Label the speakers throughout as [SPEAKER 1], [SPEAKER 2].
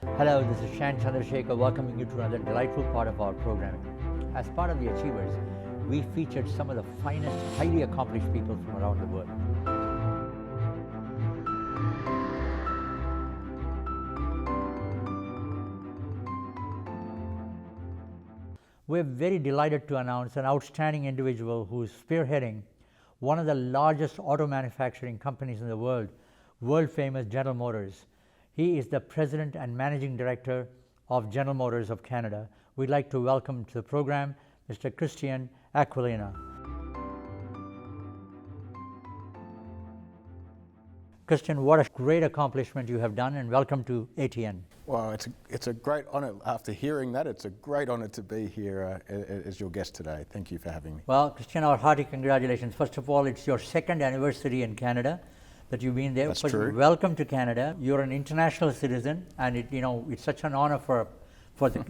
[SPEAKER 1] Hello, this is Shan Chandrasekhar welcoming you to another delightful part of our programming. As part of the Achievers, we featured some of the finest, highly accomplished people from around the world. We're very delighted to announce an outstanding individual who is spearheading one of the largest auto manufacturing companies in the world, world famous General Motors. He is the President and Managing Director of General Motors of Canada. We'd like to welcome to the program Mr. Kristian Aquilina. Kristian, what a great accomplishment you have done, and welcome to ATN.
[SPEAKER 2] Well, it's a great honor. After hearing that, it's a great honor to be here as your guest today. Thank you for having me.
[SPEAKER 1] Well, Kristian, our hearty congratulations. First of all, it's your second anniversary in Canada that you've been there.
[SPEAKER 2] That's true.
[SPEAKER 1] Welcome to Canada. You're an international citizen, and it's such an honor for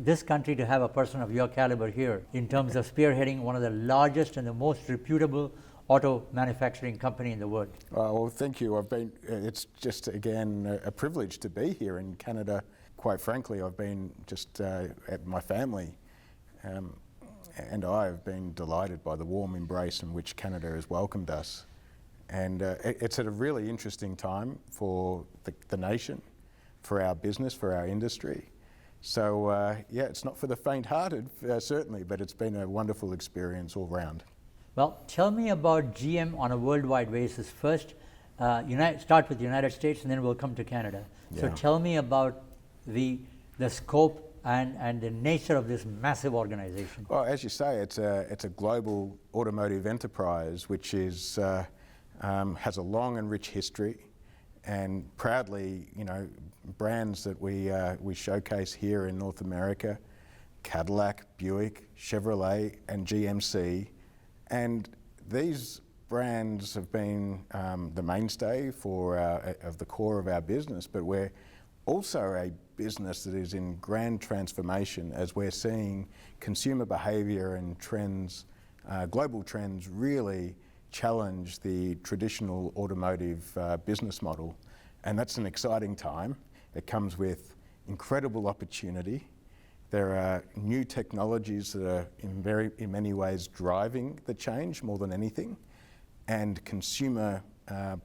[SPEAKER 1] this country to have a person of your caliber here in terms of spearheading one of the largest and the most reputable auto manufacturing company in the world.
[SPEAKER 2] Well, thank you. It's just again a privilege to be here in Canada. Quite frankly, I've been just at my family and I have been delighted by the warm embrace in which Canada has welcomed us. And it's at a really interesting time for the nation, for our business, for our industry. So yeah, it's not for the faint-hearted, certainly, but it's been a wonderful experience all round.
[SPEAKER 1] Well, tell me about GM on a worldwide basis. First, start with the United States, and then we'll come to Canada. Yeah. So tell me about the scope and the nature of this massive organization.
[SPEAKER 2] Well, as you say, it's a global automotive enterprise which is has a long and rich history, and proudly, brands that we showcase here in North America: Cadillac, Buick, Chevrolet, and GMC. And these brands have been the mainstay of the core of our business, but we're also a business that is in grand transformation as we're seeing consumer behaviour and trends, global trends, really challenge the traditional automotive business model. And that's an exciting time. It comes with incredible opportunity. There are new technologies that are in many ways driving the change more than anything, and consumer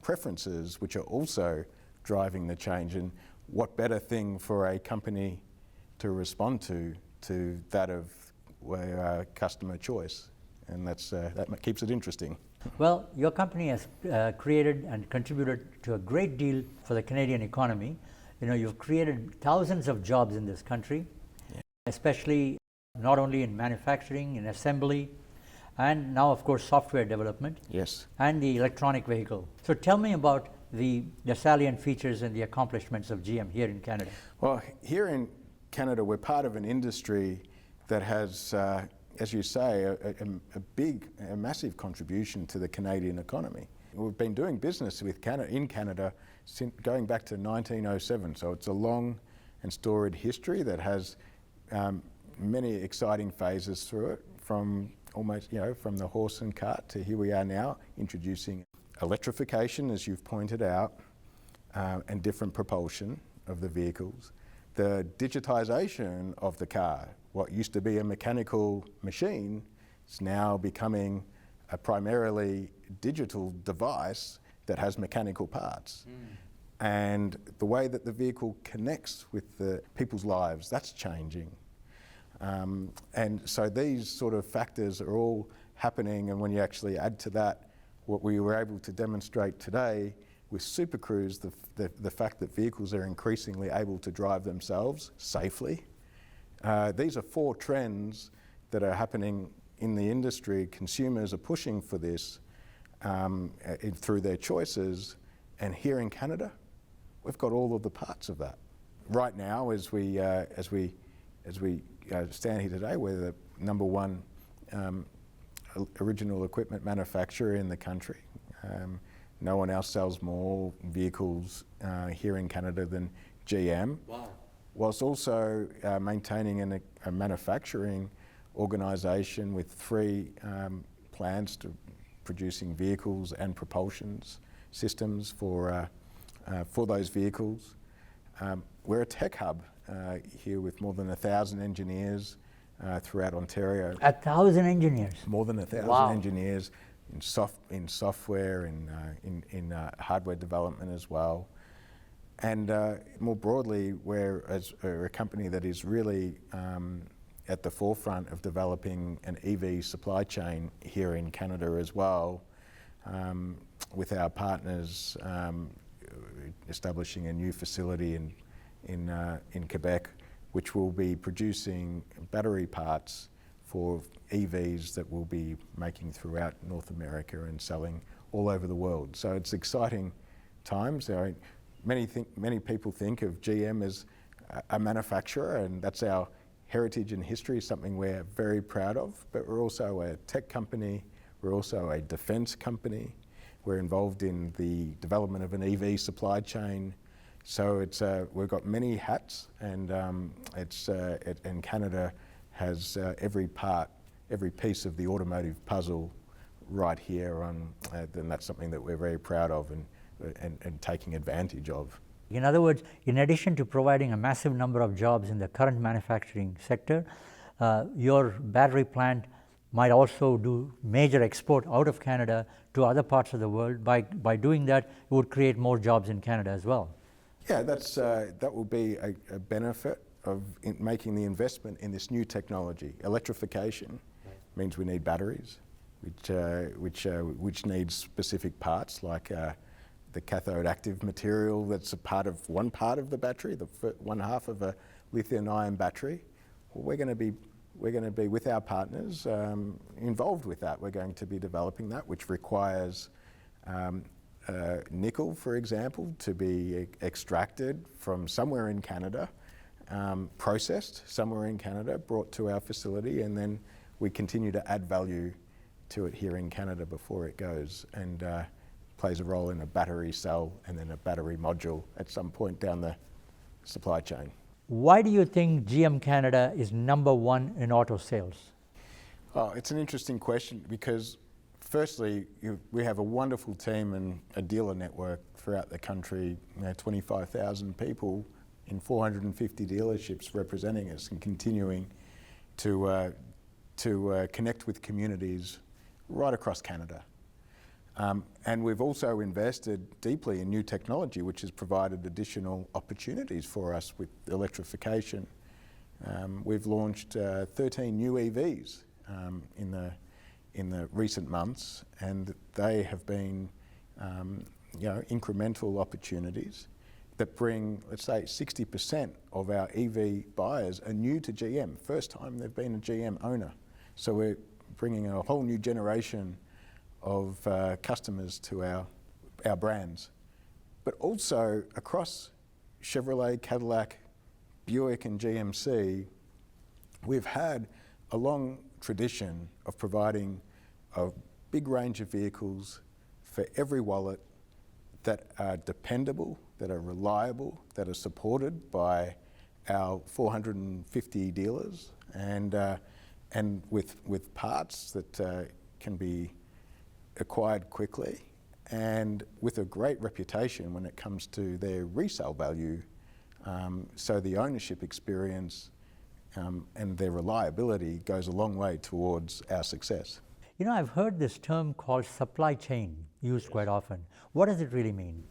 [SPEAKER 2] preferences which are also driving the change. And what better thing for a company to respond to that of customer choice, and that keeps it interesting.
[SPEAKER 1] Well, your company has created and contributed to a great deal for the Canadian economy. You've created thousands of jobs in this country, especially not only in manufacturing, in assembly, and now, of course, software development.
[SPEAKER 2] Yes. And
[SPEAKER 1] the electronic vehicle. So tell me about the salient features and the accomplishments of GM here in Canada.
[SPEAKER 2] Well, here in Canada, we're part of an industry that has, as you say, a massive contribution to the Canadian economy. We've been doing business in Canada since going back to 1907, so it's a long and storied history that has many exciting phases through it, from almost, from the horse and cart to here we are now, introducing electrification, as you've pointed out, and different propulsion of the vehicles. The digitization of the car, what used to be a mechanical machine, is now becoming a primarily digital device that has mechanical parts. And the way that the vehicle connects with the people's lives, that's changing. And so these sort of factors are all happening, and when you actually add to that what we were able to demonstrate today with Super Cruise, the fact that vehicles are increasingly able to drive themselves safely. These are four trends that are happening in the industry. Consumers are pushing for this through their choices, and here in Canada, we've got all of the parts of that. Right now, as we stand here today, we're the number one original equipment manufacturer in the country. No one else sells more vehicles here in Canada than GM.
[SPEAKER 1] Wow.
[SPEAKER 2] Whilst also maintaining a manufacturing organisation with three plants to producing vehicles and propulsions systems for those vehicles. We're a tech hub here with more than 1,000 engineers throughout Ontario.
[SPEAKER 1] 1,000 engineers?
[SPEAKER 2] More than 1,000
[SPEAKER 1] Wow.
[SPEAKER 2] engineers in software, in hardware development as well. And more broadly, we're a company that is really at the forefront of developing an EV supply chain here in Canada as well, with our partners establishing a new facility in Quebec, which will be producing battery parts for EVs that we'll be making throughout North America and selling all over the world. So it's exciting times. Many people think of GM as a manufacturer, and that's our heritage and history, something we're very proud of, but we're also a tech company, we're also a defense company, we're involved in the development of an EV supply chain. So we've got many hats, and and Canada has every piece of the automotive puzzle right here, and that's something that we're very proud of and taking advantage of.
[SPEAKER 1] In other words, in addition to providing a massive number of jobs in the current manufacturing sector, your battery plant might also do major export out of Canada to other parts of the world. By doing that, it would create more jobs in Canada as well.
[SPEAKER 2] Yeah, that will be a benefit of making the investment in this new technology. Electrification means we need batteries, which needs specific parts like the cathode active material that's one part of the battery, one half of a lithium-ion battery. Well, we're going to be with our partners involved with that. We're going to be developing that, which requires nickel, for example, to be extracted from somewhere in Canada, processed somewhere in Canada, brought to our facility, and then we continue to add value to it here in Canada before it goes and plays a role in a battery cell and then a battery module at some point down the supply chain.
[SPEAKER 1] Why do you think GM Canada is #1 in auto sales?
[SPEAKER 2] Oh, it's an interesting question because firstly, we have a wonderful team and a dealer network throughout the country, 25,000 people in 450 dealerships representing us and continuing to connect with communities right across Canada. And we've also invested deeply in new technology, which has provided additional opportunities for us with electrification. We've launched 13 new EVs in the recent months, and they have been incremental opportunities that bring, let's say, 60% of our EV buyers are new to GM, first time they've been a GM owner. So we're bringing a whole new generation of customers to our brands. But also across Chevrolet, Cadillac, Buick and GMC, we've had a long tradition of providing a big range of vehicles for every wallet that are dependable, that are reliable, that are supported by our 450 dealers, and with parts that can be acquired quickly, and with a great reputation when it comes to their resale value. So the ownership experience and their reliability goes a long way towards our success.
[SPEAKER 1] You know, I've heard this term called supply chain used quite often. What does it really mean?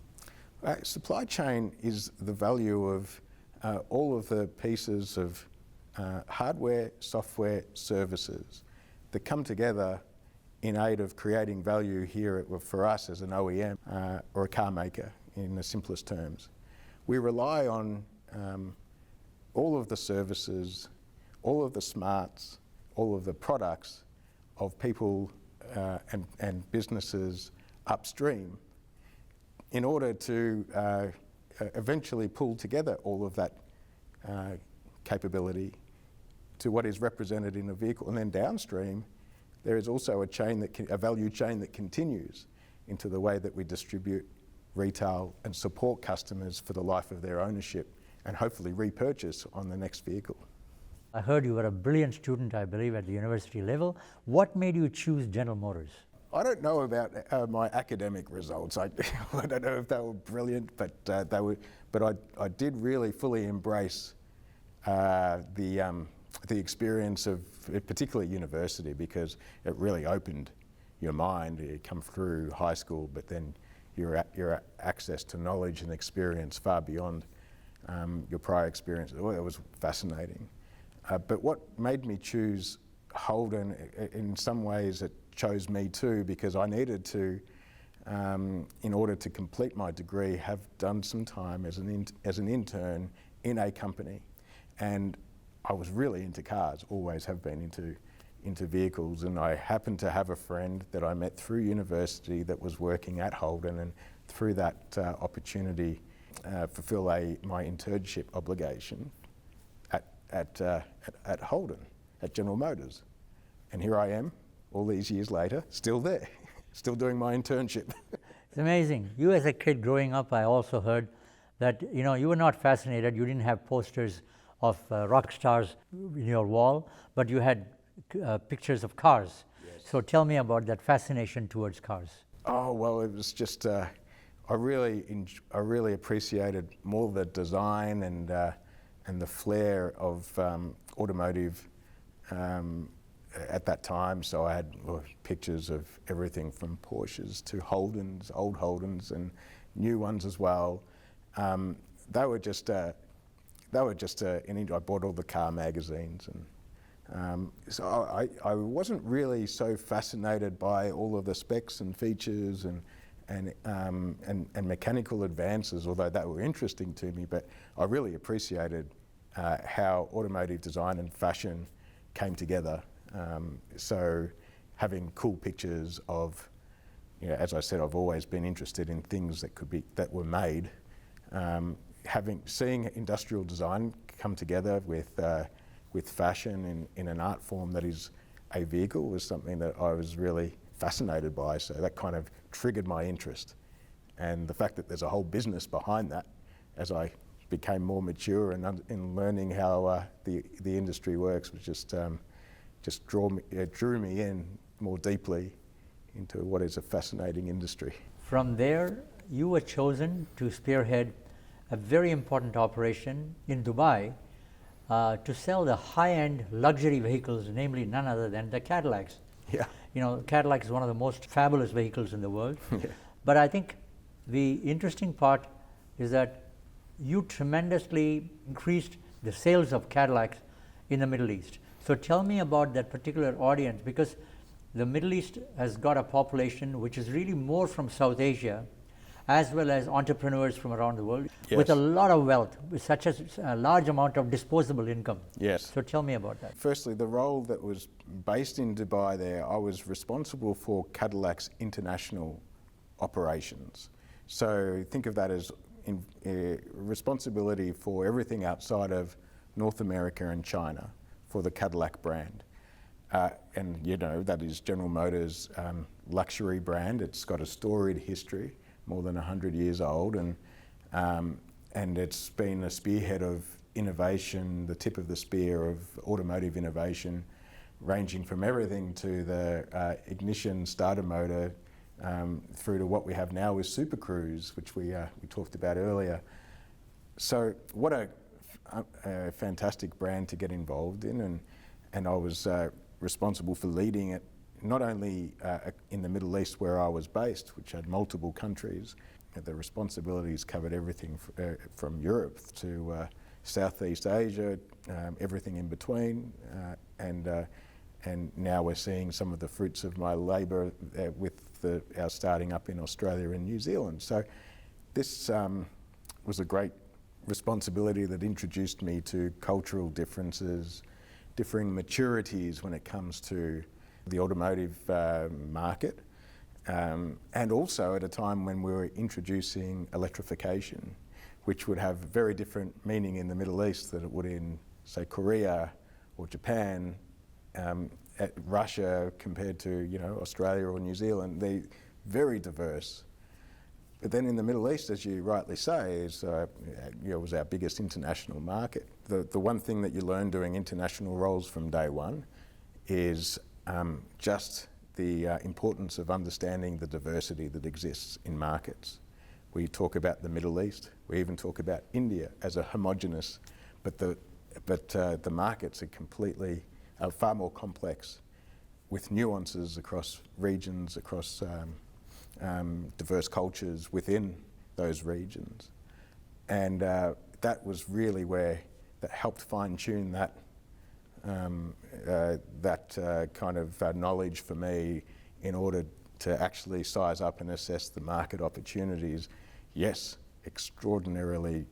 [SPEAKER 2] Supply chain is the value of all of the pieces of hardware, software, services that come together in aid of creating value here for us as an OEM or a car maker in the simplest terms. We rely on all of the services, all of the smarts, all of the products of people and businesses upstream in order to eventually pull together all of that capability to what is represented in a vehicle. And then downstream, there is also a value chain that continues into the way that we distribute, retail and support customers for the life of their ownership and hopefully repurchase on the next vehicle.
[SPEAKER 1] I heard you were a brilliant student, I believe, at the university level. What made you choose General Motors?
[SPEAKER 2] I don't know about my academic results. I don't know if they were brilliant, but they were. But I did really fully embrace the experience of particularly university, because it really opened your mind. You come through high school, but then your access to knowledge and experience far beyond your prior experience. Well, it was fascinating. But what made me choose Holden, in some ways it chose me too, because I needed to, in order to complete my degree, have done some time as an intern in a company. And I was really into cars, always have been into vehicles, and I happened to have a friend that I met through university that was working at Holden, and through that opportunity fulfill my internship obligation at Holden, at General Motors. And here I am, all these years later, still there, still doing my internship.
[SPEAKER 1] It's amazing. You as a kid growing up, I also heard that you were not fascinated, you didn't have posters of rock stars in your wall, but you had pictures of cars. Yes. So tell me about that fascination towards cars.
[SPEAKER 2] Oh, well, it was just, I really appreciated more the design and the flair of automotive at that time. So I had pictures of everything from Porsches to Holdens, old Holdens, and new ones as well. They were just I bought all the car magazines, and so I wasn't really so fascinated by all of the specs and features and mechanical advances, although that were interesting to me. But I really appreciated how automotive design and fashion came together. So having cool pictures of, as I said, I've always been interested in things that were made. Seeing industrial design come together with fashion in an art form that is a vehicle was something that I was really fascinated by. So that kind of triggered my interest, and the fact that there's a whole business behind that, as I became more mature and in learning how the industry works, was just drew me in more deeply into what is a fascinating industry.
[SPEAKER 1] From there, you were chosen to spearhead a very important operation in Dubai to sell the high-end luxury vehicles, namely none other than the Cadillacs.
[SPEAKER 2] Yeah.
[SPEAKER 1] Cadillac is one of the most fabulous vehicles in the world.
[SPEAKER 2] Yeah.
[SPEAKER 1] But I think the interesting part is that you tremendously increased the sales of Cadillacs in the Middle East. So tell me about that particular audience, because the Middle East has got a population which is really more from South Asia, as well as entrepreneurs from around the world. Yes. With a lot of wealth, with such a large amount of disposable income.
[SPEAKER 2] Yes.
[SPEAKER 1] So tell me about that.
[SPEAKER 2] Firstly, the role that was based in Dubai there, I was responsible for Cadillac's international operations. So think of that as responsibility for everything outside of North America and China for the Cadillac brand. And that is General Motors' luxury brand. It's got a storied history, more than 100 years old, and it's been a spearhead of innovation, the tip of the spear of automotive innovation, ranging from everything to the ignition starter motor through to what we have now with Super Cruise, which we talked about earlier. So what a fantastic brand to get involved in, and I was responsible for leading it, not only in the Middle East where I was based, which had multiple countries. The responsibilities covered everything from Europe to Southeast Asia, everything in between, and now we're seeing some of the fruits of my labour with our starting up in Australia and New Zealand. So this was a great responsibility that introduced me to cultural differences, differing maturities when it comes to the automotive market, and also at a time when we were introducing electrification, which would have very different meaning in the Middle East than it would in, say, Korea or Japan, Russia compared to Australia or New Zealand. They're very diverse. But then in the Middle East, as you rightly say, was our biggest international market. The one thing that you learn doing international roles from day one is just the importance of understanding the diversity that exists in markets. We talk about the Middle East, we even talk about India as a homogenous, but but the markets are far more complex, with nuances across regions, across diverse cultures within those regions. And that was really where that helped fine-tune that kind of knowledge for me in order to actually size up and assess the market opportunities. Yes, extraordinarily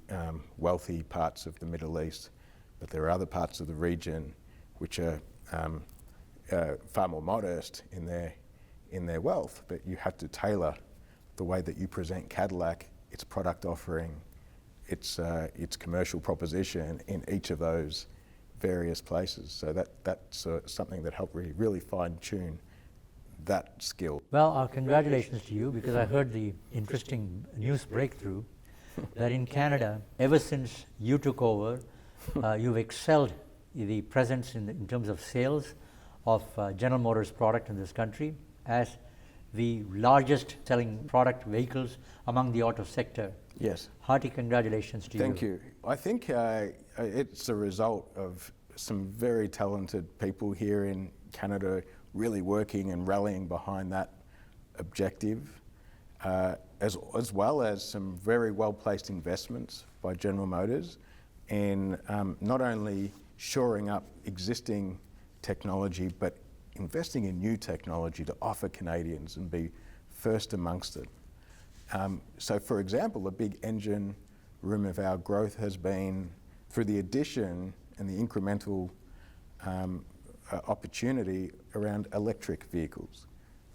[SPEAKER 2] wealthy parts of the Middle East, but there are other parts of the region which are far more modest in their wealth, but you have to tailor the way that you present Cadillac, its product offering, its commercial proposition in each of those various places. So that's something that helped really fine-tune that skill.
[SPEAKER 1] Well, congratulations to you, because I heard the interesting news breakthrough that in Canada, ever since you took over, you've excelled the presence in terms of sales of General Motors product in this country as the largest selling product vehicles among the auto sector.
[SPEAKER 2] Yes.
[SPEAKER 1] Hearty congratulations to you.
[SPEAKER 2] Thank you. I think it's a result of some very talented people here in Canada really working and rallying behind that objective, as well as some very well-placed investments by General Motors in not only shoring up existing technology, but investing in new technology to offer Canadians and be first amongst it. So for example, a big engine room of our growth has been through the addition and the incremental opportunity around electric vehicles.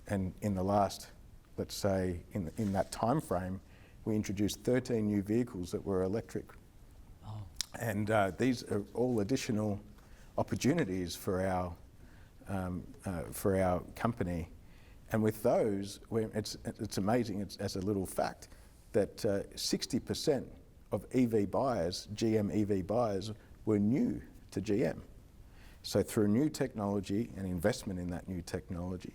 [SPEAKER 2] And in the last, let's say, in that time frame, we introduced 13 new vehicles that were electric. Oh. And these are all additional opportunities for our company. And with those, it's amazing, as a little fact, that 60% of EV buyers, GM EV buyers, were new to GM. So through new technology and investment in that new technology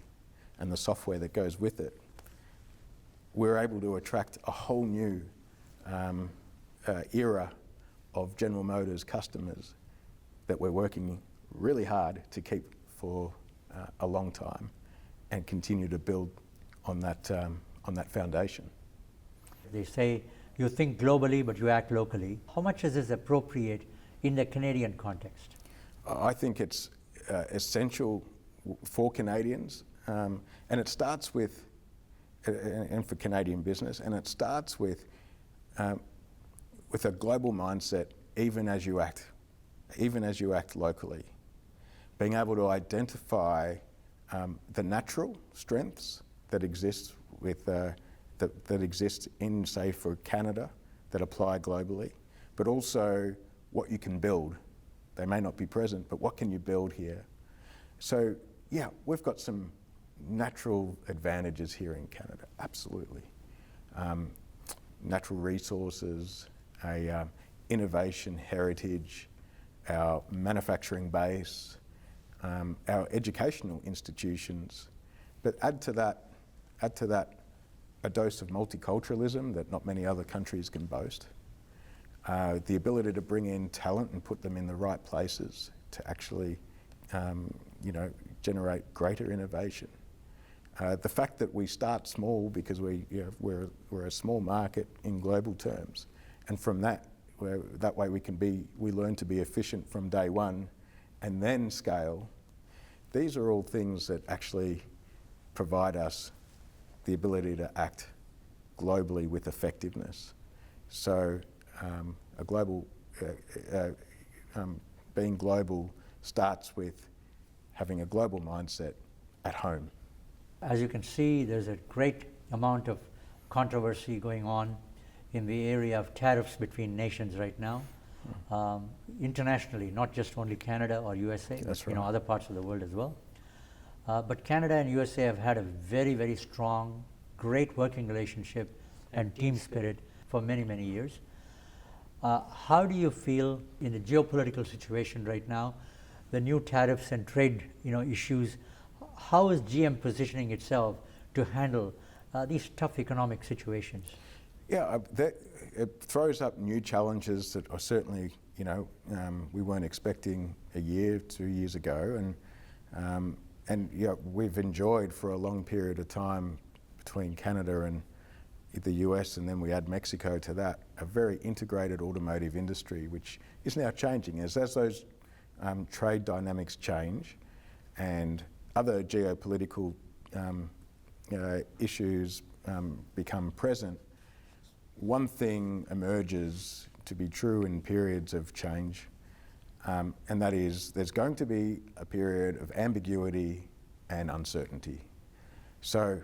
[SPEAKER 2] and the software that goes with it, we're able to attract a whole new era of General Motors customers that we're working really hard to keep for a long time and continue to build on that foundation.
[SPEAKER 1] They say you think globally, but you act locally. How much is this appropriate in the Canadian context?
[SPEAKER 2] I think it's essential for Canadians, and it starts with, and for Canadian business, and it starts with a global mindset, even as you act locally. Being able to identify the natural strengths that exist that exist in, say, for Canada, that apply globally, but also what you can build. They may not be present, but what can you build here? So, yeah, we've got some natural advantages here in Canada, absolutely. Natural resources, a innovation heritage, our manufacturing base, our educational institutions, but add to that a dose of multiculturalism that not many other countries can boast. The ability to bring in talent and put them in the right places to actually, generate greater innovation. The fact that we start small because we're a small market in global terms, and from that way we learn to be efficient from day one, and then scale. These are all things that actually provide us the ability to act globally with effectiveness. So being global starts with having a global mindset at home.
[SPEAKER 1] As you can see, there's a great amount of controversy going on in the area of tariffs between nations right now, internationally, not just only Canada or USA,
[SPEAKER 2] That's
[SPEAKER 1] but
[SPEAKER 2] right.
[SPEAKER 1] Other parts of the world as well. But Canada and USA have had a very, very strong, great working relationship and team spirit for many, many years. How do you feel in the geopolitical situation right now, the new tariffs and trade issues? How is GM positioning itself to handle these tough economic situations?
[SPEAKER 2] Yeah, it throws up new challenges that are certainly we weren't expecting a year, 2 years ago, and we've enjoyed for a long period of time between Canada and the US, and then we add Mexico to that, a very integrated automotive industry, which is now changing as those trade dynamics change and other geopolitical issues become present. One thing emerges to be true in periods of change, and that is there's going to be a period of ambiguity and uncertainty. So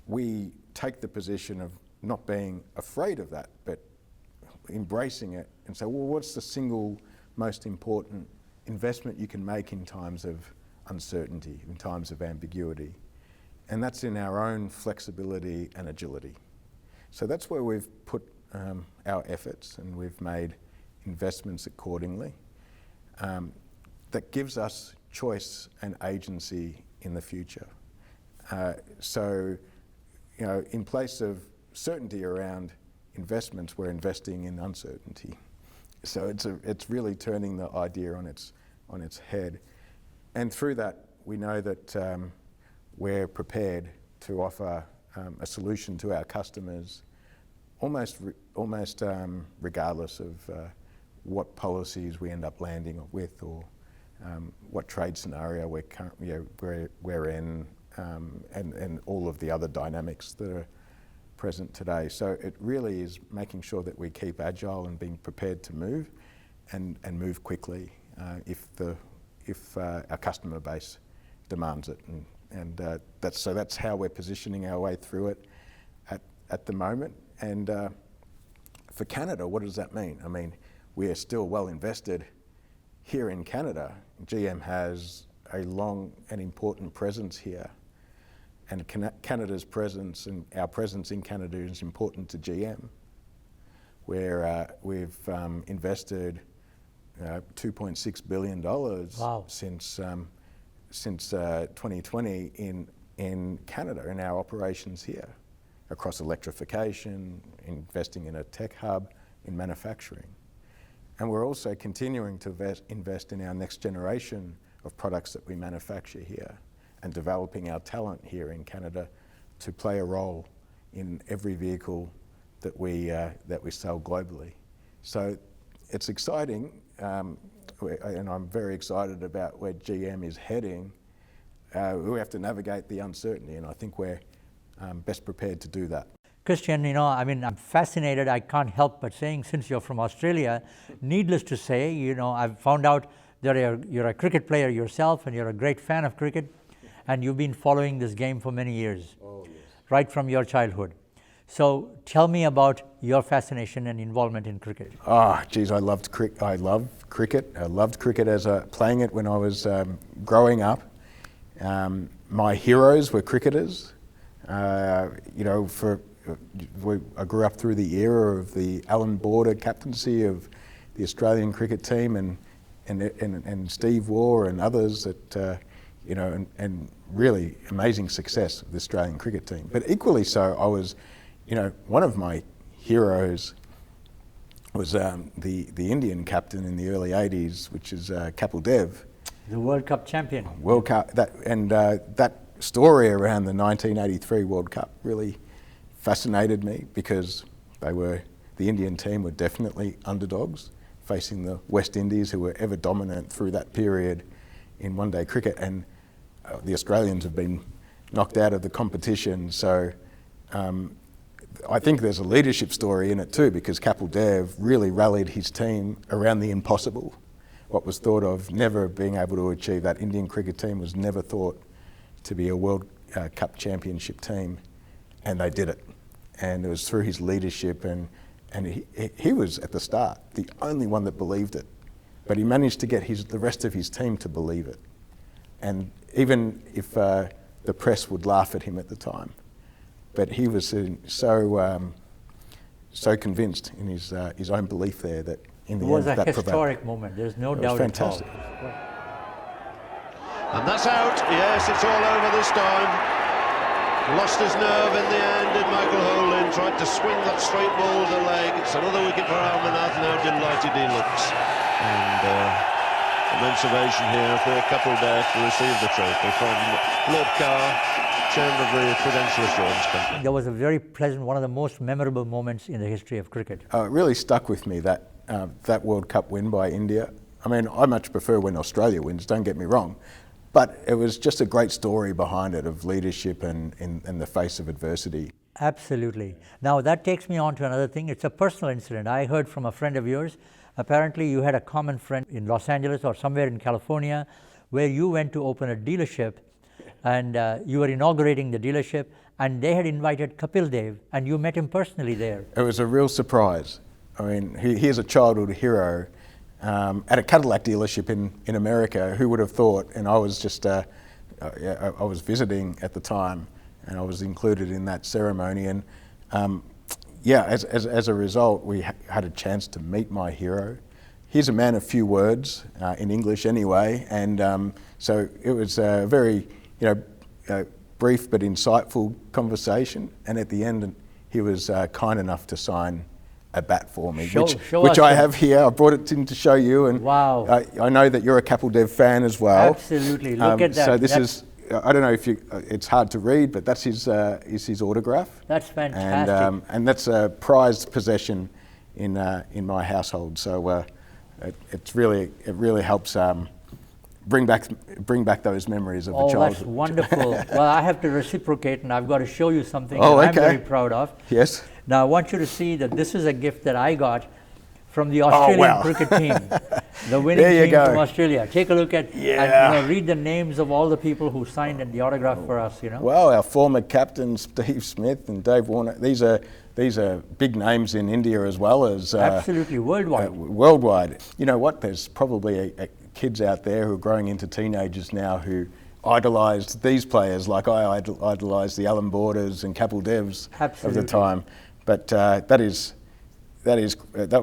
[SPEAKER 2] we take the position of not being afraid of that, but embracing it and say, well, what's the single most important investment you can make in times of uncertainty, in times of ambiguity? And that's in our own flexibility and agility. So that's where we've put our efforts, and we've made investments accordingly. That gives us choice and agency in the future. So, in place of certainty around investments, we're investing in uncertainty. So it's really turning the idea on its head. And through that, we know that we're prepared to offer a solution to our customers almost regardless of what policies we end up landing with, or what trade scenario we're in, and all of the other dynamics that are present today. So it really is making sure that we keep agile and being prepared to move and move quickly if our customer base demands it. And that's how we're positioning our way through it at the moment. And for Canada, what does that mean? I mean, we are still well invested here in Canada. GM has a long and important presence here, and Canada's presence and our presence in Canada is important to GM, where we've invested $2.6 billion
[SPEAKER 1] Wow.
[SPEAKER 2] since 2020 in Canada, in our operations here, across electrification, investing in a tech hub, in manufacturing. And we're also continuing to invest in our next generation of products that we manufacture here, and developing our talent here in Canada to play a role in every vehicle that we sell globally. So it's exciting, and I'm very excited about where GM is heading. We have to navigate the uncertainty, and I think we're best prepared to do that.
[SPEAKER 1] Kristian, I'm fascinated. I can't help but saying, since you're from Australia, needless to say, I've found out that you're a cricket player yourself, and you're a great fan of cricket, and you've been following this game for many years,
[SPEAKER 2] Oh, yes.
[SPEAKER 1] right from your childhood. So tell me about your fascination and involvement in cricket.
[SPEAKER 2] Geez, I love cricket. I loved cricket as playing it when I was growing up. My heroes were cricketers. I grew up through the era of the Alan Border captaincy of the Australian cricket team, and Steve Waugh and others that and really amazing success of the Australian cricket team. But equally so, I was, one of my heroes was the Indian captain in the early '80s, which is Kapil Dev.
[SPEAKER 1] The World Cup champion.
[SPEAKER 2] World Cup, that story around the 1983 World Cup really fascinated me, because the Indian team were definitely underdogs, facing the West Indies, who were ever dominant through that period in one-day cricket, and the Australians have been knocked out of the competition. So I think there's a leadership story in it too, because Kapil Dev really rallied his team around the impossible. What was thought of never being able to achieve, that Indian cricket team was never thought to be a World Cup championship team, and they did it. And it was through his leadership, and he was at the start the only one that believed it, but he managed to get the rest of his team to believe it. And even if the press would laugh at him at the time, but he was so convinced in his own belief there that in the
[SPEAKER 1] It was
[SPEAKER 2] end
[SPEAKER 1] a
[SPEAKER 2] that
[SPEAKER 1] historic moment. There's no doubt
[SPEAKER 2] fantastic.
[SPEAKER 1] at all.
[SPEAKER 3] And that's out. Yes, it's all over this time. Lost his nerve in the end, did Michael Holding. Tried to swing that straight ball to the leg. It's another wicket for Almanath. Now delighted he looks. And immense ovation here for Kapil to receive the trophy from Lord Carr, chairman of the Prudential Assurance Company.
[SPEAKER 1] That was a very pleasant, one of the most memorable moments in the history of cricket.
[SPEAKER 2] It really stuck with me, that World Cup win by India. I mean, I much prefer when Australia wins, don't get me wrong, but it was just a great story behind it of leadership and in the face of adversity.
[SPEAKER 1] Absolutely. Now that takes me on to another thing. It's a personal incident. I heard from a friend of yours. Apparently you had a common friend in Los Angeles or somewhere in California where you went to open a dealership, and you were inaugurating the dealership, and they had invited Kapil Dev, and you met him personally there.
[SPEAKER 2] It was a real surprise. I mean, he is a childhood hero at a Cadillac dealership in America. Who would have thought? And I was just, I was visiting at the time, and I was included in that ceremony. And yeah, as a result, we had a chance to meet my hero. He's a man of few words, in English anyway, and so it was a very, brief but insightful conversation. And at the end, he was kind enough to sign a bat for me, which I have here. I brought it in to show you, and
[SPEAKER 1] wow.
[SPEAKER 2] I know that you're a Kapil Dev fan as well.
[SPEAKER 1] Absolutely, look at that.
[SPEAKER 2] So this is, I don't know if it's hard to read, but that's his autograph.
[SPEAKER 1] That's fantastic.
[SPEAKER 2] And that's a prized possession in my household. So it really helps bring back those memories of the childhood.
[SPEAKER 1] Oh, that's wonderful. Well, I have to reciprocate, and I've got to show you something
[SPEAKER 2] that
[SPEAKER 1] I'm very proud of.
[SPEAKER 2] Yes.
[SPEAKER 1] Now I want you to see that this is a gift that I got from the Australian cricket team, the winning team from Australia. Take a look at, and read the names of all the people who signed the autograph for us.
[SPEAKER 2] Well, our former captain Steve Smith and Dave Warner. These are big names in India as well as
[SPEAKER 1] absolutely worldwide.
[SPEAKER 2] Worldwide. You know what? There's probably kids out there who are growing into teenagers now who idolised these players, like I idolised the Alan Borders and Kapil Devs of the time. But that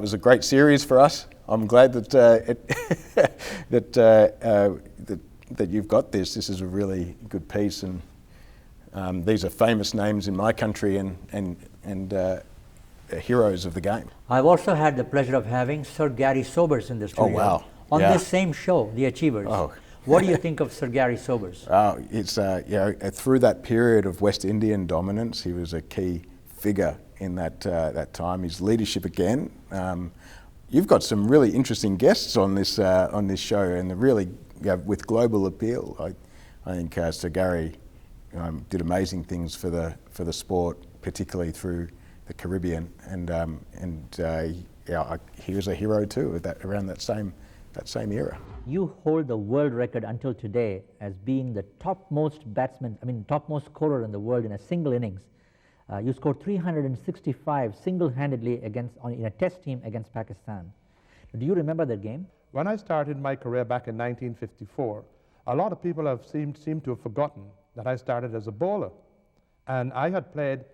[SPEAKER 2] was a great series for us. I'm glad that that you've got this. This is a really good piece, and these are famous names in my country and heroes of the game.
[SPEAKER 1] I've also had the pleasure of having Sir Gary Sobers in the studio.
[SPEAKER 2] Oh wow!
[SPEAKER 1] On this same show, The Achievers.
[SPEAKER 2] Oh.
[SPEAKER 1] What do you think of Sir Gary Sobers?
[SPEAKER 2] It's through that period of West Indian dominance, he was a key figure in that time. His leadership again. You've got some really interesting guests on this show, and really with global appeal. I think Sir Gary did amazing things for the sport, particularly through the Caribbean, and he was a hero too around that same era.
[SPEAKER 1] You hold the world record until today as being the topmost scorer in the world in a single innings. You scored 365 single-handedly in a test team against Pakistan. Do you remember that game?
[SPEAKER 4] When I started my career back in 1954, a lot of people have seemed to have forgotten that I started as a bowler. And I had played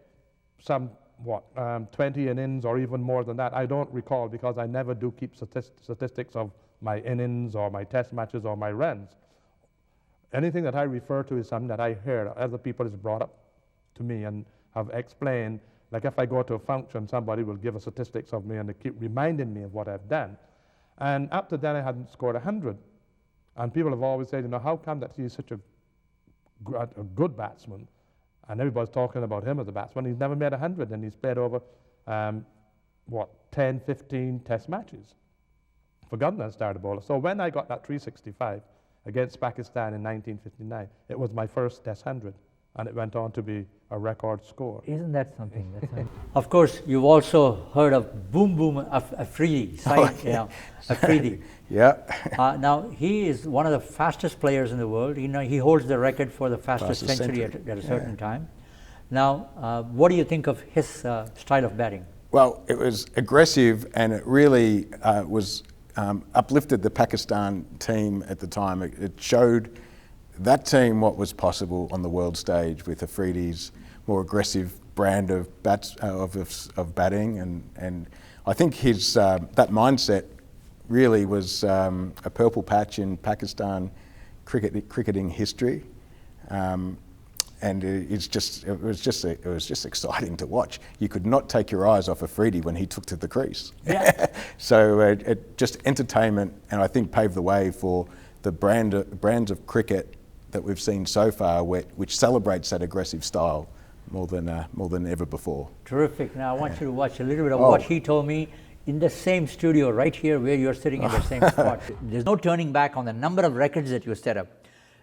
[SPEAKER 4] 20 innings or even more than that. I don't recall, because I never do keep statistics of my innings or my test matches or my runs. Anything that I refer to is something that I heard other people has brought up to me and have explained. Like if I go to a function, somebody will give a statistics of me and they keep reminding me of what I've done. And up to then I hadn't scored 100. And people have always said, how come that he's such a good batsman? And everybody's talking about him as a batsman. He's never made 100, and he's played over 10, 15 test matches. Forgotten that started bowler. So when I got that 365 against Pakistan in 1959, it was my first test 100, and it went on to be a record score.
[SPEAKER 1] Isn't that something? Of course, you've also heard of Boom Boom Afridi, Afridi.
[SPEAKER 2] Yeah.
[SPEAKER 1] Now, he is one of the fastest players in the world. He holds the record for the fastest century at a certain time. Now, what do you think of his style of batting?
[SPEAKER 2] Well, it was aggressive, and it really was uplifted the Pakistan team at the time. It showed that team what was possible on the world stage with Afridi's more aggressive brand of batting, and I think his that mindset really was a purple patch in Pakistan cricketing history. and it was just exciting to watch. You could not take your eyes off Afridi when he took to the crease.
[SPEAKER 1] Yeah.
[SPEAKER 2] So it just entertainment, and I think paved the way for the brands of cricket that we've seen so far, which celebrates that aggressive style more than ever before.
[SPEAKER 1] Terrific. Now I want you to watch a little bit of what he told me in the same studio right here where you're sitting in the same spot. There's no turning back on the number of records that you set up.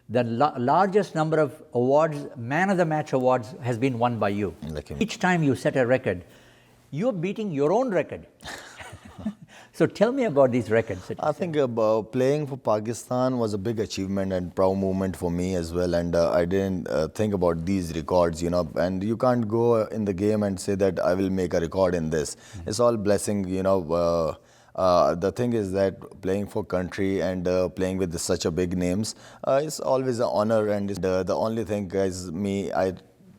[SPEAKER 1] The largest number of awards, Man of the Match awards, has been won by you. Each time you set a record, you're beating your own record. So tell me about these records.
[SPEAKER 5] I think playing for Pakistan was a big achievement and proud moment for me as well. And I didn't think about these records, you know. And you can't go in the game and say that I will make a record in this. It's all blessing, you know. The thing is that playing for country and playing with such a big names is always an honor. And the only thing is I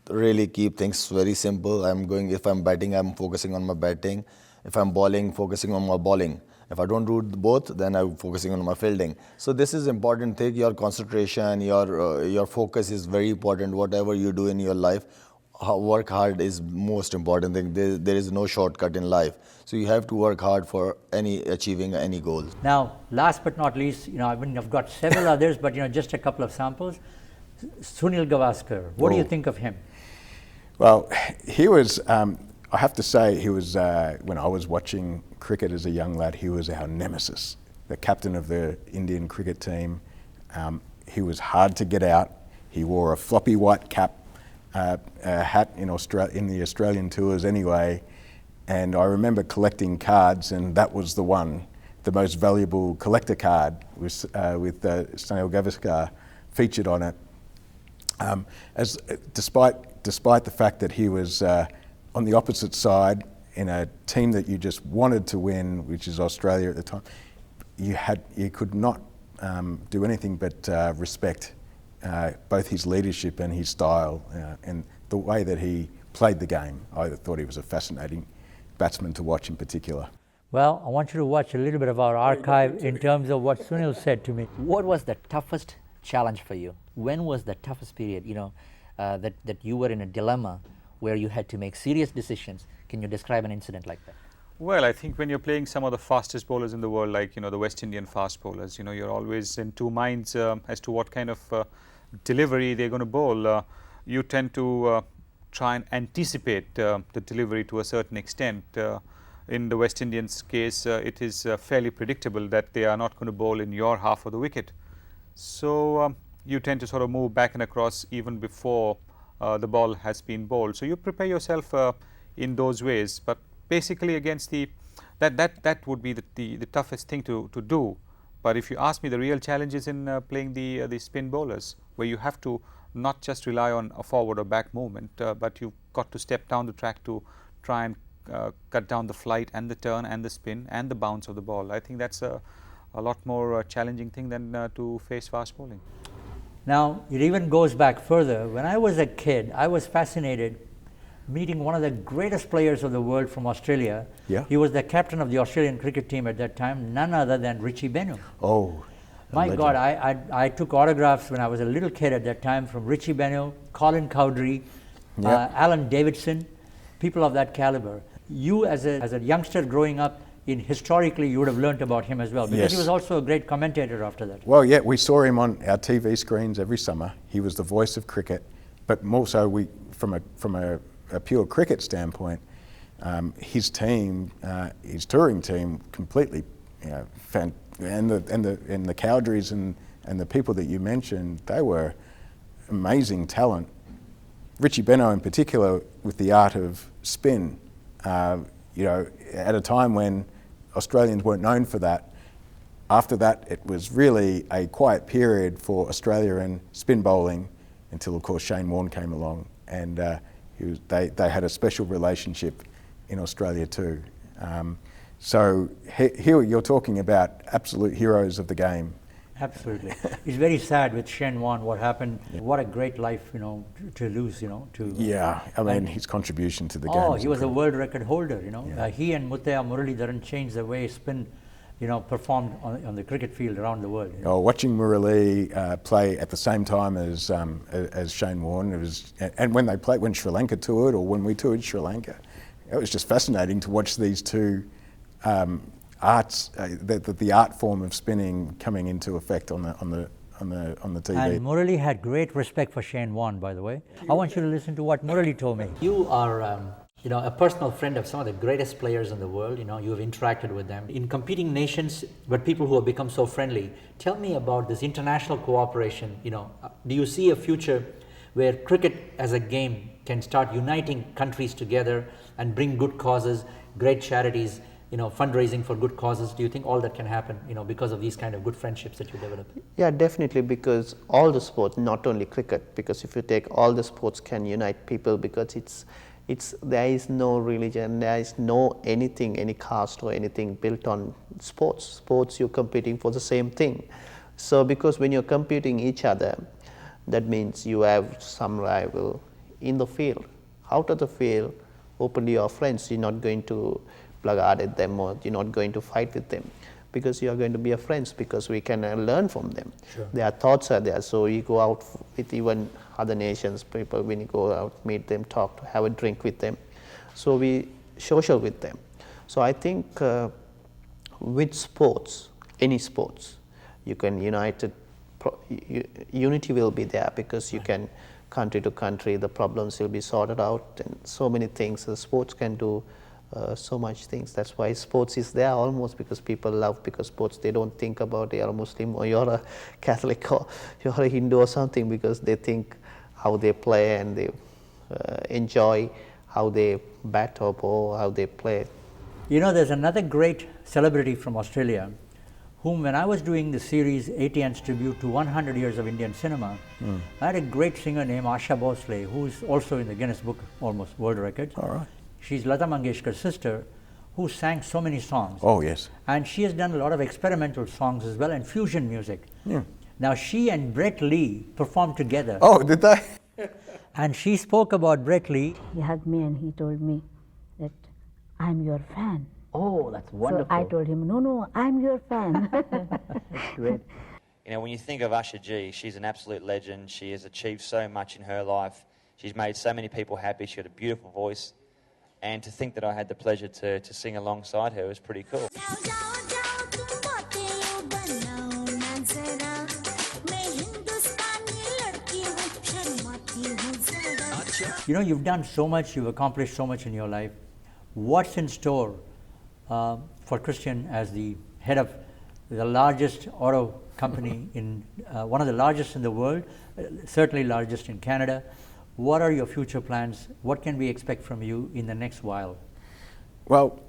[SPEAKER 5] really keep things very simple. If I'm batting, I'm focusing on my batting. If I'm bowling, focusing on my bowling. If I don't do both, then I'm focusing on my fielding. So this is important thing. Your concentration, your focus is very important. Whatever you do in your life, work hard is most important thing. There is no shortcut in life. So you have to work hard for achieving any goal.
[SPEAKER 1] Now, last but not least, you know, I've got several others, but you know, just a couple of samples. Sunil Gavaskar, what do you think of him?
[SPEAKER 2] Well, he was. I have to say, he was, when I was watching cricket as a young lad, he was our nemesis, the captain of the Indian cricket team. He was hard to get out. He wore a floppy white cap, hat in the Australian tours anyway. And I remember collecting cards, and that was the one, the most valuable collector card with Sunil Gavaskar featured on it. Despite the fact that he was on the opposite side in a team that you just wanted to win, which is Australia at the time, you could not do anything but respect both his leadership and his style and the way that he played the game. I thought he was a fascinating batsman to watch in particular.
[SPEAKER 1] Well, I want you to watch a little bit of our archive in terms of what Sunil said to me. What was the toughest challenge for you? When was the toughest period, you know, that you were in a dilemma where you had to make serious decisions? Can you describe an incident like that?
[SPEAKER 6] Well, I think when you're playing some of the fastest bowlers in the world, like, you know, the West Indian fast bowlers, you know, you're always in two minds as to what kind of delivery they're going to bowl. You tend to try and anticipate the delivery to a certain extent. In the West Indians case, it is fairly predictable that they are not going to bowl in your half of the wicket. So you tend to sort of move back and across even before the ball has been bowled. So you prepare yourself in those ways, but basically against that would be the toughest thing to do. But if you ask me, the real challenge is in playing the spin bowlers, where you have to not just rely on a forward or back movement, but you've got to step down the track to try and cut down the flight and the turn and the spin and the bounce of the ball. I think that's a lot more challenging thing than to face fast bowling.
[SPEAKER 1] Now, it even goes back further. When I was a kid, I was fascinated meeting one of the greatest players of the world from Australia.
[SPEAKER 2] Yeah.
[SPEAKER 1] He was the captain of the Australian cricket team at that time, none other than Richie Benaud.
[SPEAKER 2] Oh,
[SPEAKER 1] my God, I took autographs when I was a little kid at that time from Richie Benaud, Colin Cowdrey, Alan Davidson, people of that caliber. You as a youngster growing up, historically you would have learnt about him as well, because he was also a great commentator after that.
[SPEAKER 2] Well, yeah, we saw him on our TV screens every summer. He was the voice of cricket, but more so from a pure cricket standpoint, his team, his touring team, completely, you know, and the Cowdreys and the people that you mentioned, they were amazing talent. Richie Benaud in particular, with the art of spin, you know, at a time when Australians weren't known for that. After that, it was really a quiet period for Australia in spin bowling until, of course, Shane Warne came along, and they had a special relationship in Australia too. So here you're talking about absolute heroes of the game.
[SPEAKER 1] Absolutely. It's very sad with Shane Warne, what happened. What a great life, you know, to lose, you know.
[SPEAKER 2] Yeah, I mean, his contribution to the game.
[SPEAKER 1] Oh, he was a world record holder, you know. He and Muthaiya Muralidharan changed the way spin, performed on the cricket field around the world.
[SPEAKER 2] Watching Murali play at the same time as Shane Warne, and when Sri Lanka toured, or when we toured Sri Lanka, it was just fascinating to watch these two arts, the art form of spinning coming into effect on the TV.
[SPEAKER 1] And Murali had great respect for Shane Warne, by the way. I want you to listen to what Murali told me. You are a personal friend of some of the greatest players in the world. You have interacted with them in competing nations, but people who have become so friendly. Tell me about this international cooperation. Do you see a future where cricket as a game can start uniting countries together and bring good causes, great charities, fundraising for good causes? Do you think all that can happen, because of these kind of good friendships that you develop?
[SPEAKER 7] Yeah, definitely, because all the sports, not only cricket, because if you take all the sports can unite people, because there is no religion, there is no anything, any caste or anything built on sports. Sports, you're competing for the same thing. So because when you're competing each other, that means you have some rival in the field. Out of the field, openly your friends, you're not going to plug hard at them, or you're not going to fight with them, because you are going to be a friends, because we can learn from them.
[SPEAKER 1] Sure.
[SPEAKER 7] Their thoughts are there, so you go out with even other nations people, when you go out, meet them, talk, to have a drink with them, so we social with them. So I think with sports, any sports, you can unity will be there, because you can country to country, the problems will be sorted out, and so many things the sports can do. So much things. That's why sports is there almost, because people love, because sports, they don't think about you're a Muslim or you're a Catholic or you're a Hindu or something, because they think how they play, and they enjoy how they bat or bowl, how they play.
[SPEAKER 1] There's another great celebrity from Australia whom, when I was doing the series ATN's tribute to 100 years of Indian cinema, I had a great singer named Asha Bhosle, who's also in the Guinness Book almost World Records.
[SPEAKER 2] All right.
[SPEAKER 1] She's Lata Mangeshkar's sister, who sang so many songs.
[SPEAKER 2] Oh, yes.
[SPEAKER 1] And she has done a lot of experimental songs as well, and fusion music.
[SPEAKER 2] Yeah.
[SPEAKER 1] Now, she and Brett Lee performed together.
[SPEAKER 2] Oh, did they?
[SPEAKER 1] And she spoke about Brett Lee.
[SPEAKER 8] He hugged me and he told me that I'm your fan.
[SPEAKER 1] Oh, that's wonderful.
[SPEAKER 8] So I told him, no, I'm your fan.
[SPEAKER 1] That's great.
[SPEAKER 9] When you think of Asha G, she's an absolute legend. She has achieved so much in her life. She's made so many people happy. She's got a beautiful voice. And to think that I had the pleasure to sing alongside her was pretty cool.
[SPEAKER 1] You've done so much, you've accomplished so much in your life. What's in store for Kristian as the head of the largest auto company, in one of the largest in the world, certainly largest in Canada? What are your future plans? What can we expect from you in the next while?
[SPEAKER 2] Well,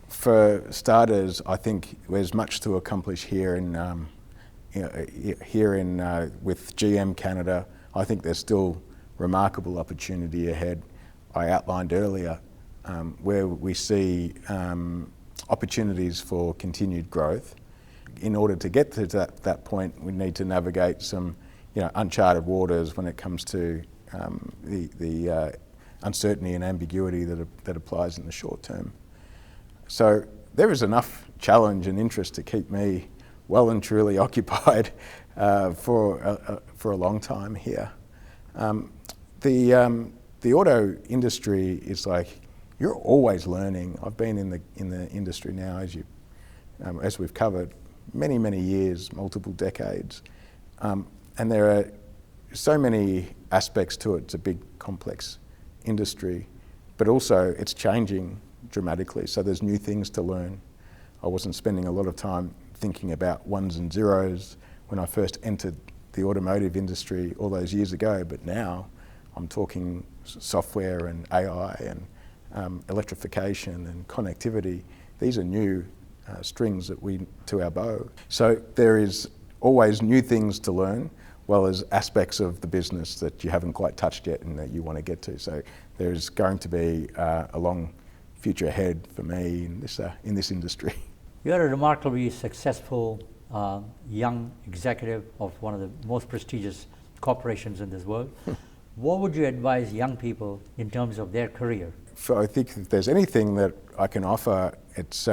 [SPEAKER 2] for starters, I think there's much to accomplish here in with GM Canada. I think there's still remarkable opportunity ahead. I outlined earlier where we see opportunities for continued growth. In order to get to that point, we need to navigate some uncharted waters when it comes to the uncertainty and ambiguity that applies in the short term. So there is enough challenge and interest to keep me well and truly occupied for a long time here. The auto industry is like, you're always learning. I've been in the industry now, as we've covered, many years, multiple decades, and there are so many aspects to it. It's a big, complex industry, but also it's changing dramatically, so there's new things to learn. I wasn't spending a lot of time thinking about ones and zeros when I first entered the automotive industry all those years ago, but now I'm talking software and AI and electrification and connectivity. These are new strings to our bow. So there is always new things to learn, well as aspects of the business that you haven't quite touched yet and that you want to get to. So there's going to be a long future ahead for me in this industry.
[SPEAKER 1] You're a remarkably successful young executive of one of the most prestigious corporations in this world. What would you advise young people in terms of their career?
[SPEAKER 2] So I think if there's anything that I can offer, it's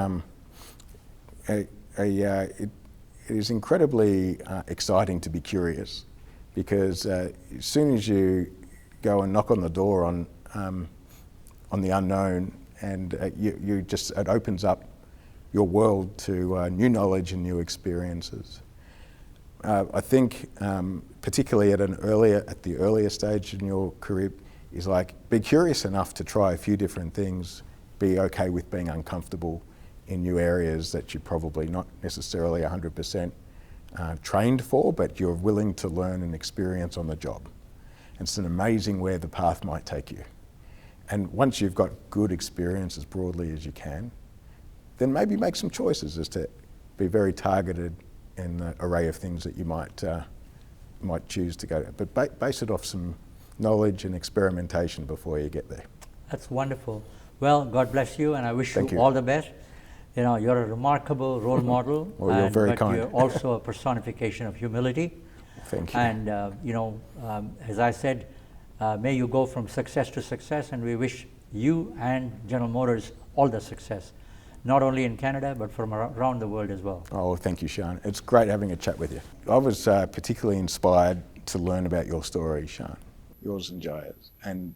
[SPEAKER 2] it is incredibly exciting to be curious, because as soon as you go and knock on the door on the unknown, and it opens up your world to new knowledge and new experiences. I think, particularly at the earlier stage in your career, is like, be curious enough to try a few different things, be okay with being uncomfortable in new areas that you're probably not necessarily 100% trained for, but you're willing to learn and experience on the job. And it's an amazing where the path might take you. And once you've got good experience as broadly as you can, then maybe make some choices as to be very targeted in the array of things that you might choose to go to. But base it off some knowledge and experimentation before you get there.
[SPEAKER 1] That's wonderful. Well, God bless you, and I wish
[SPEAKER 2] Thank you
[SPEAKER 1] all the best. You know, you're a remarkable role model.
[SPEAKER 2] Well, you're very
[SPEAKER 1] but
[SPEAKER 2] kind.
[SPEAKER 1] You're also a personification of humility.
[SPEAKER 2] Thank you.
[SPEAKER 1] And, you know, as I said, may you go from success to success, and we wish you and General Motors all the success, not only in Canada, but from around the world as well.
[SPEAKER 2] Oh, thank you, Sean. It's great having a chat with you. I was particularly inspired to learn about your story, Sean, yours and Jaya's. And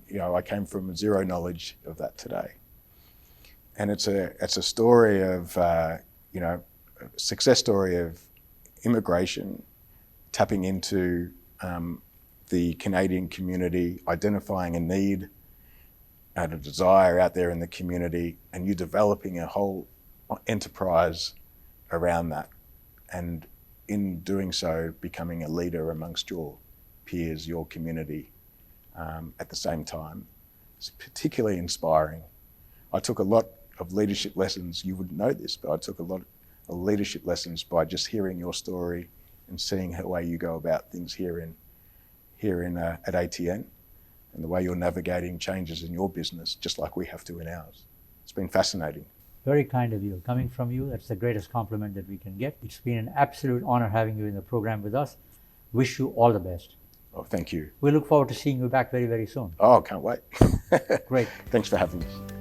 [SPEAKER 2] you know, I came from zero knowledge of that today. And it's a story of, you know, a success story of immigration, tapping into the Canadian community, identifying a need and a desire out there in the community, and you developing a whole enterprise around that. And in doing so, becoming a leader amongst your peers, your community, at the same time. It's particularly inspiring. I took a lot of leadership lessons, you wouldn't know this, but I took a lot of leadership lessons by just hearing your story and seeing the way you go about things here at ATN, and the way you're navigating changes in your business, just like we have to in ours. It's been fascinating.
[SPEAKER 1] Very kind of you. Coming from you, that's the greatest compliment that we can get. It's been an absolute honor having you in the program with us. Wish you all the best.
[SPEAKER 2] Oh, thank you.
[SPEAKER 1] We look forward to seeing you back very, very soon.
[SPEAKER 2] Oh, can't wait.
[SPEAKER 1] Great.
[SPEAKER 2] Thanks for having us.